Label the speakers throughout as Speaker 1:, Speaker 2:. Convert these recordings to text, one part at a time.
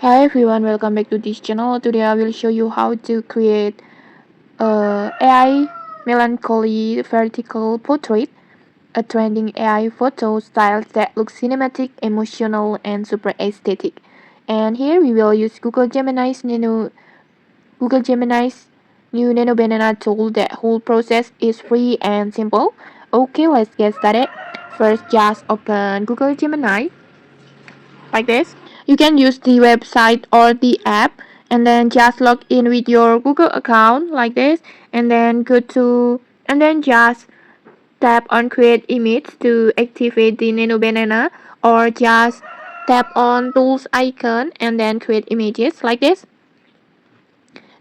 Speaker 1: Hi everyone, welcome back to this channel. Today I will show you how to create AI Melancholy vertical portrait, a trending AI photo style that looks cinematic, emotional, and super aesthetic. And here we will use Google Gemini's new Nano Banana tool. That whole process is free and simple. Okay, let's get started. First, just open Google Gemini like this. You can use the website or the app and then just log in with your Google account like this and then just tap on create image to activate the Nano Banana, or just tap on tools icon and then create images like this.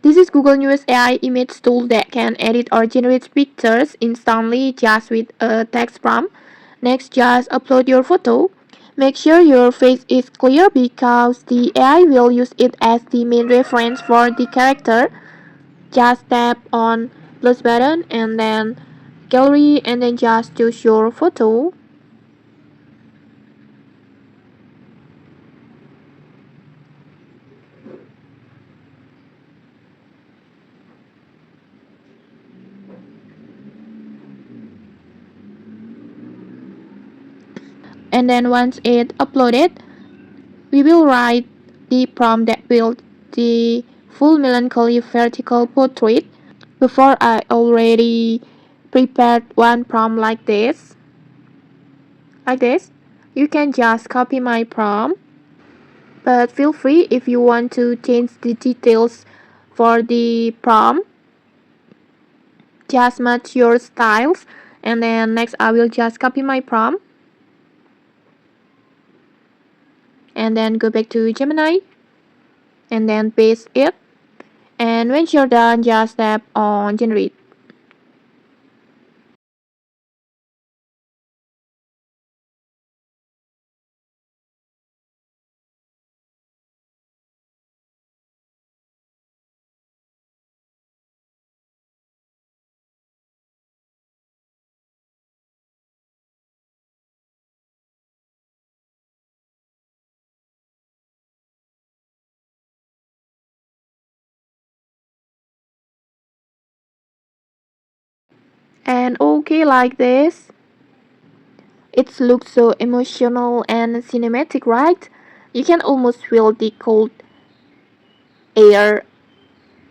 Speaker 1: This is Google newest AI image tool that can edit or generate pictures instantly just with a text prompt. Next, just upload your photo. Make sure your face is clear because the AI will use it as the main reference for the character. Just tap on plus button and then gallery and then just choose your photo. And then once it uploaded, we will write the prompt that built the full melancholy vertical portrait. Before, I already prepared one prompt like this. You can just copy my prompt, but feel free if you want to change the details for the prompt. Just match your styles, and then next I will just copy my prompt and then go back to Gemini and then paste it. And when you're done, just tap on generate. And okay, like this. It looks so emotional and cinematic, right? You can almost feel the cold air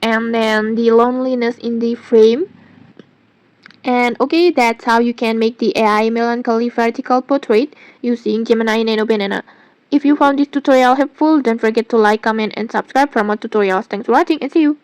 Speaker 1: and then the loneliness in the frame. And okay, that's how you can make the AI melancholy vertical portrait using Gemini Nano Banana. If you found this tutorial helpful, don't forget to like, comment, and subscribe for more tutorials. Thanks for watching and see you!